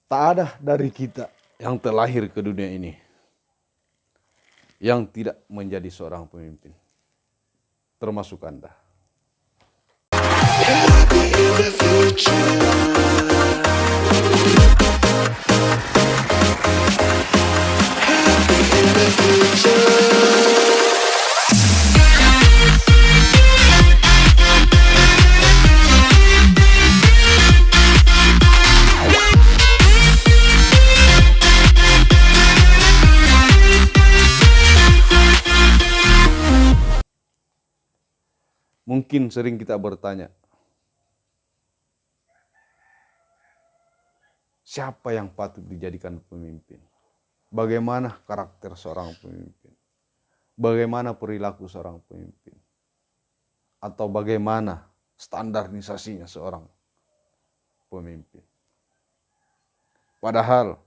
Tak ada dari kita yang terlahir ke dunia ini yang tidak menjadi seorang pemimpin, termasuk Anda. Mungkin sering kita bertanya, siapa yang patut dijadikan pemimpin? Bagaimana karakter seorang pemimpin? Bagaimana perilaku seorang pemimpin? Atau bagaimana standarisasinya seorang pemimpin? Padahal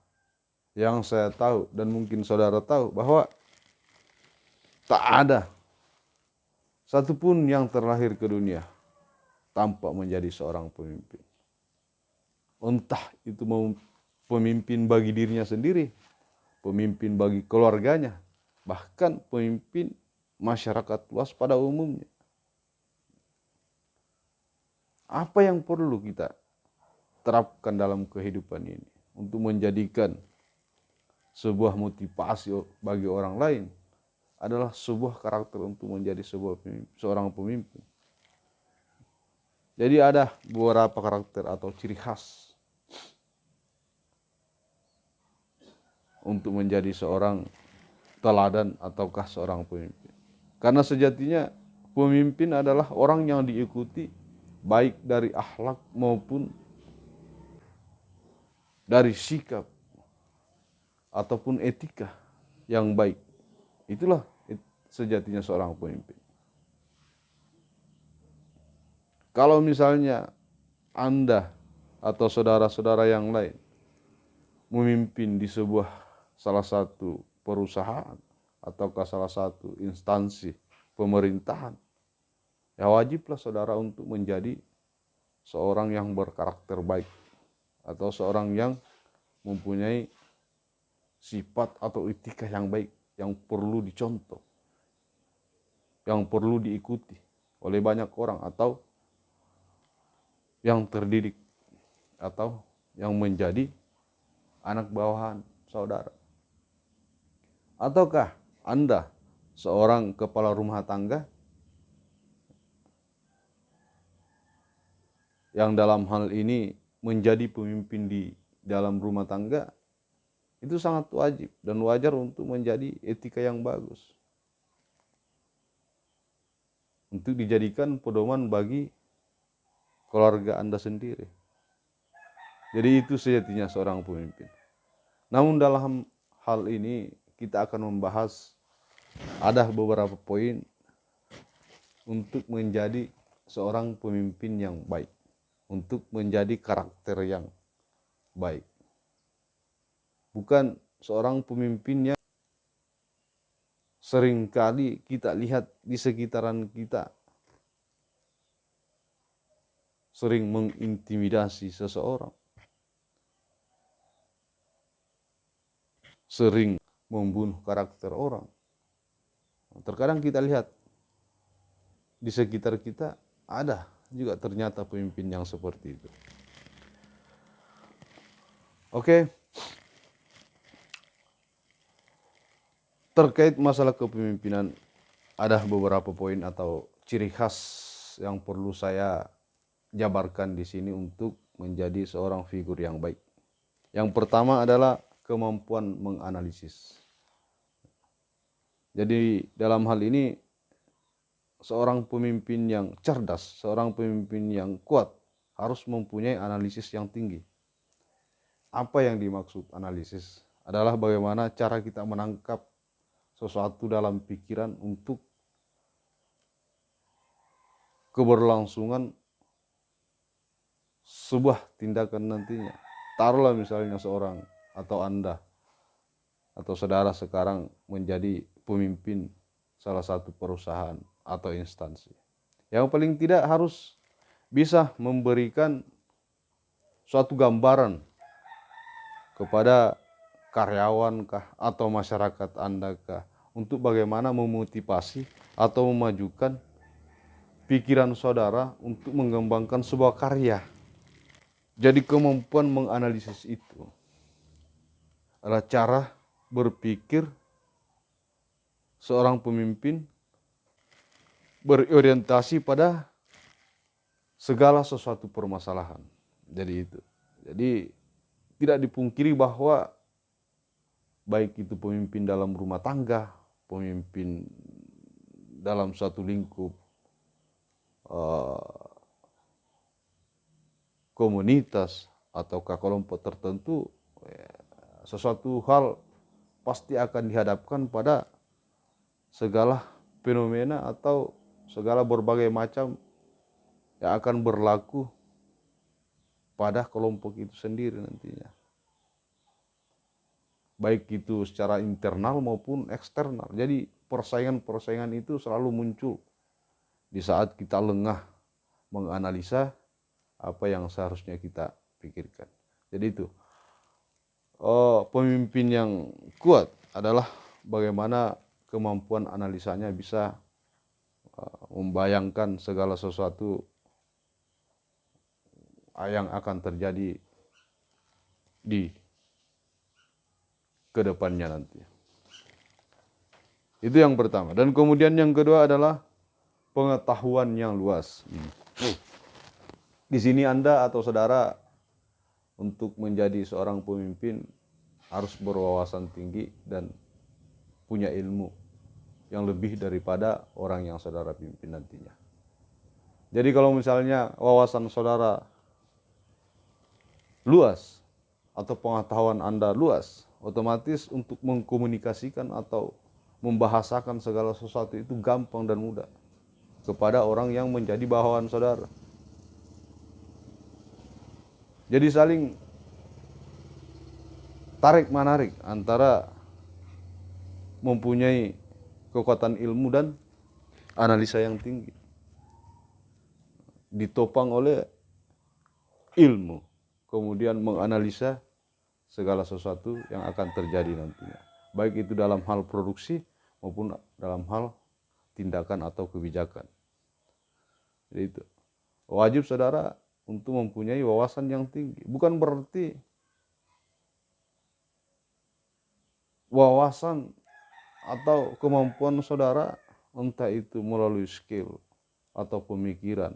yang saya tahu dan mungkin saudara tahu bahwa tak ada satupun yang terlahir ke dunia tanpa menjadi seorang pemimpin. Entah itu mau pemimpin bagi dirinya sendiri, pemimpin bagi keluarganya, bahkan pemimpin masyarakat luas pada umumnya. Apa yang perlu kita terapkan dalam kehidupan ini untuk menjadikan sebuah motivasi bagi orang lain adalah sebuah karakter untuk menjadi seorang pemimpin. Jadi ada beberapa karakter atau ciri khas untuk menjadi seorang teladan ataukah seorang pemimpin. Karena sejatinya pemimpin adalah orang yang diikuti baik dari akhlak maupun dari sikap ataupun etika yang baik. Itulah sejatinya seorang pemimpin. Kalau misalnya Anda atau saudara-saudara yang lain memimpin di salah satu perusahaan ataukah salah satu instansi pemerintahan, ya wajiblah saudara untuk menjadi seorang yang berkarakter baik atau seorang yang mempunyai sifat atau etika yang baik yang perlu dicontoh, yang perlu diikuti oleh banyak orang atau yang terdidik atau yang menjadi anak bawahan saudara. Ataukah Anda seorang kepala rumah tangga yang dalam hal ini menjadi pemimpin di dalam rumah tangga, itu sangat wajib dan wajar untuk menjadi etika yang bagus, untuk dijadikan pedoman bagi keluarga Anda sendiri. Jadi itu sejatinya seorang pemimpin. Namun dalam hal ini kita akan membahas ada beberapa poin untuk menjadi seorang pemimpin yang baik, untuk menjadi karakter yang baik. Bukan seorang pemimpin yang seringkali kita lihat di sekitaran kita sering mengintimidasi seseorang, sering membunuh karakter orang. Terkadang kita lihat di sekitar kita ada juga ternyata pemimpin yang seperti itu. Oke. Terkait masalah kepemimpinan, ada beberapa poin atau ciri khas yang perlu saya jabarkan di sini untuk menjadi seorang figur yang baik. Yang pertama adalah kemampuan menganalisis. Jadi dalam hal ini seorang pemimpin yang cerdas, seorang pemimpin yang kuat harus mempunyai analisis yang tinggi. Apa yang dimaksud analisis? Adalah bagaimana cara kita menangkap sesuatu dalam pikiran untuk keberlangsungan sebuah tindakan nantinya. Taruhlah misalnya seorang atau Anda atau saudara sekarang menjadi pemimpin salah satu perusahaan atau instansi. Yang paling tidak harus bisa memberikan suatu gambaran kepada karyawan kah atau masyarakat Anda kah, untuk bagaimana memotivasi atau memajukan pikiran saudara untuk mengembangkan sebuah karya. Jadi kemampuan menganalisis itu adalah cara berpikir seorang pemimpin berorientasi pada segala sesuatu permasalahan. Jadi itu. Jadi tidak dipungkiri bahwa baik itu pemimpin dalam rumah tangga, pemimpin dalam suatu lingkup komunitas ataukah kelompok tertentu, sesuatu hal pasti akan dihadapkan pada segala fenomena atau segala berbagai macam yang akan berlaku pada kelompok itu sendiri nantinya. Baik itu secara internal maupun eksternal. Jadi persaingan-persaingan itu selalu muncul di saat kita lengah menganalisa apa yang seharusnya kita pikirkan. Jadi itu, pemimpin yang kuat adalah bagaimana kemampuan analisanya bisa membayangkan segala sesuatu yang akan terjadi di kedepannya nanti. Itu yang pertama. Dan kemudian yang kedua adalah pengetahuan yang luas. Di sini Anda atau saudara untuk menjadi seorang pemimpin harus berwawasan tinggi dan punya ilmu yang lebih daripada orang yang saudara pimpin nantinya. Jadi kalau misalnya wawasan saudara luas atau pengetahuan Anda luas, otomatis untuk mengkomunikasikan atau membahasakan segala sesuatu itu gampang dan mudah kepada orang yang menjadi bawahan saudara. Jadi saling tarik-menarik antara mempunyai kekuatan ilmu dan analisa yang tinggi, ditopang oleh ilmu, kemudian menganalisa segala sesuatu yang akan terjadi nantinya, baik itu dalam hal produksi maupun dalam hal tindakan atau kebijakan. Jadi itu wajib saudara untuk mempunyai wawasan yang tinggi. Bukan berarti wawasan atau kemampuan saudara entah itu melalui skill atau pemikiran,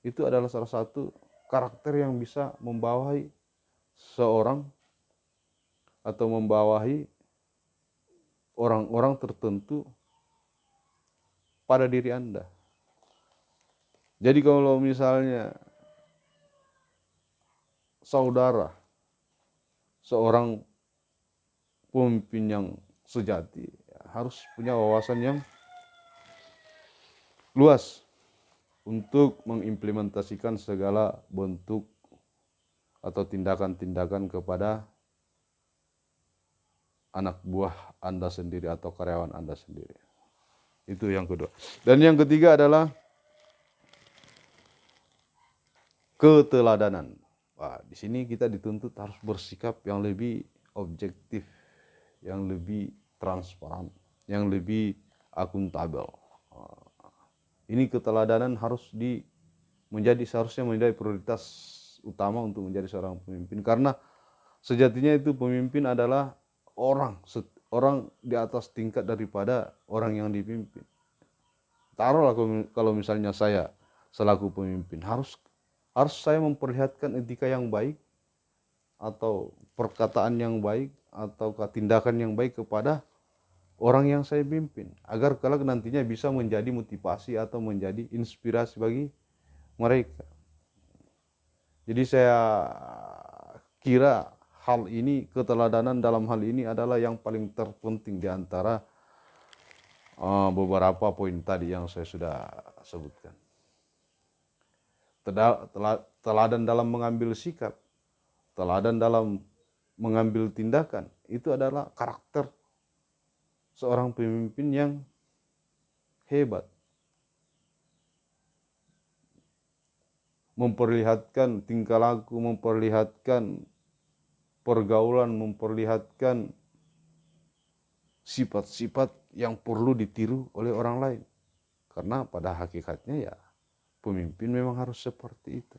itu adalah salah satu karakter yang bisa membawahi seorang atau membawahi orang-orang tertentu pada diri Anda. Jadi kalau misalnya saudara seorang pemimpin yang sejati, harus punya wawasan yang luas untuk mengimplementasikan segala bentuk atau tindakan-tindakan kepada anak buah Anda sendiri atau karyawan Anda sendiri. Itu yang kedua. Dan yang ketiga adalah keteladanan. Wah, di sini kita dituntut harus bersikap yang lebih objektif, yang lebih transparan, yang lebih akuntabel. Ini keteladanan harus seharusnya menjadi prioritas utama untuk menjadi seorang pemimpin, karena sejatinya itu pemimpin adalah orang di atas tingkat daripada orang yang dipimpin. Taruhlah kalau misalnya saya selaku pemimpin harus saya memperlihatkan etika yang baik atau perkataan yang baik atau tindakan yang baik kepada orang yang saya pimpin, agar kelak nantinya bisa menjadi motivasi atau menjadi inspirasi bagi mereka. Jadi saya kira hal ini, keteladanan dalam hal ini adalah yang paling terpenting di antara beberapa poin tadi yang saya sudah sebutkan. Teladan dalam mengambil sikap, teladan dalam mengambil tindakan, itu adalah karakter seorang pemimpin yang hebat. Memperlihatkan tingkah laku, memperlihatkan pergaulan memperlihatkan sifat-sifat yang perlu ditiru oleh orang lain. Karena pada hakikatnya ya pemimpin memang harus seperti itu.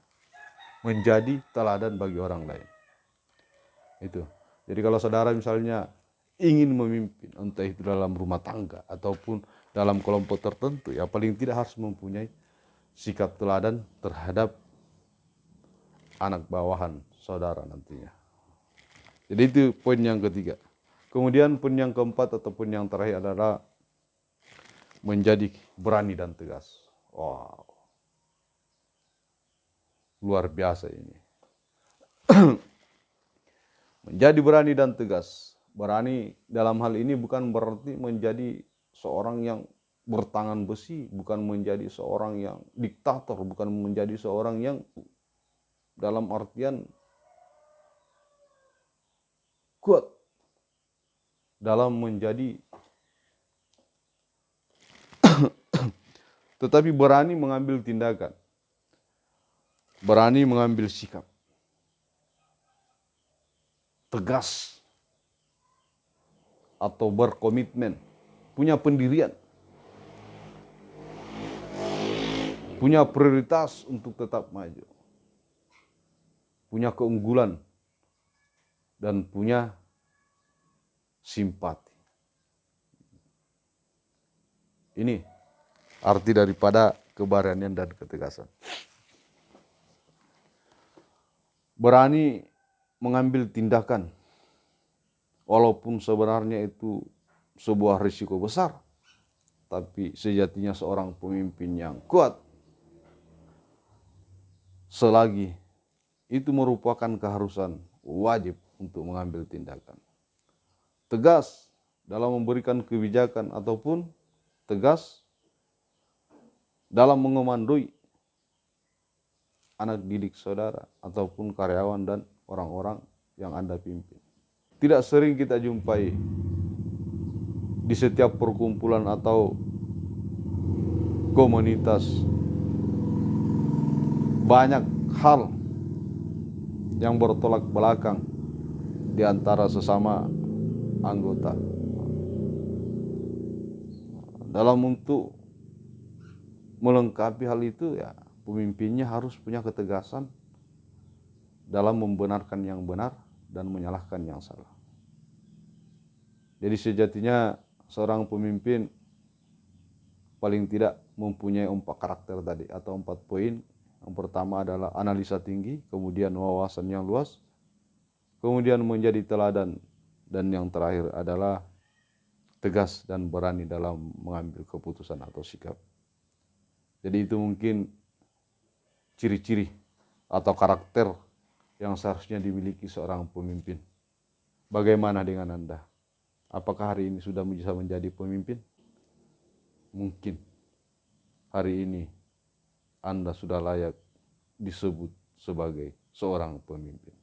Menjadi teladan bagi orang lain. Itu. Jadi kalau saudara misalnya ingin memimpin, entah itu dalam rumah tangga ataupun dalam kelompok tertentu, ya paling tidak harus mempunyai sikap teladan terhadap anak bawahan saudara nantinya. Jadi itu poin yang ketiga. Kemudian poin yang keempat ataupun yang terakhir adalah menjadi berani dan tegas. Wow. Luar biasa ini. Menjadi berani dan tegas. Berani dalam hal ini bukan berarti menjadi seorang yang bertangan besi, bukan menjadi seorang yang diktator, bukan menjadi seorang yang dalam artian kuat dalam menjadi tetapi berani mengambil tindakan, berani mengambil sikap, tegas atau berkomitmen, punya pendirian, punya prioritas untuk tetap maju, punya keunggulan, dan punya simpati. Ini arti daripada keberanian dan ketegasan. Berani mengambil tindakan, walaupun sebenarnya itu sebuah risiko besar, tapi sejatinya seorang pemimpin yang kuat, selagi itu merupakan keharusan wajib untuk mengambil tindakan. Tegas dalam memberikan kebijakan ataupun tegas dalam mengomandoi anak didik saudara ataupun karyawan dan orang-orang yang Anda pimpin. Tidak sering kita jumpai di setiap perkumpulan atau komunitas banyak hal yang bertolak belakang di antara sesama anggota. Dalam untuk melengkapi hal itu ya pemimpinnya harus punya ketegasan dalam membenarkan yang benar dan menyalahkan yang salah. Jadi sejatinya seorang pemimpin paling tidak mempunyai 4 karakter tadi atau 4 poin. Yang pertama adalah analisa tinggi, kemudian wawasan yang luas, kemudian menjadi teladan, dan yang terakhir adalah tegas dan berani dalam mengambil keputusan atau sikap. Jadi itu mungkin ciri-ciri atau karakter yang seharusnya dimiliki seorang pemimpin. Bagaimana dengan Anda? Apakah hari ini sudah bisa menjadi pemimpin? Mungkin hari ini Anda sudah layak disebut sebagai seorang pemimpin.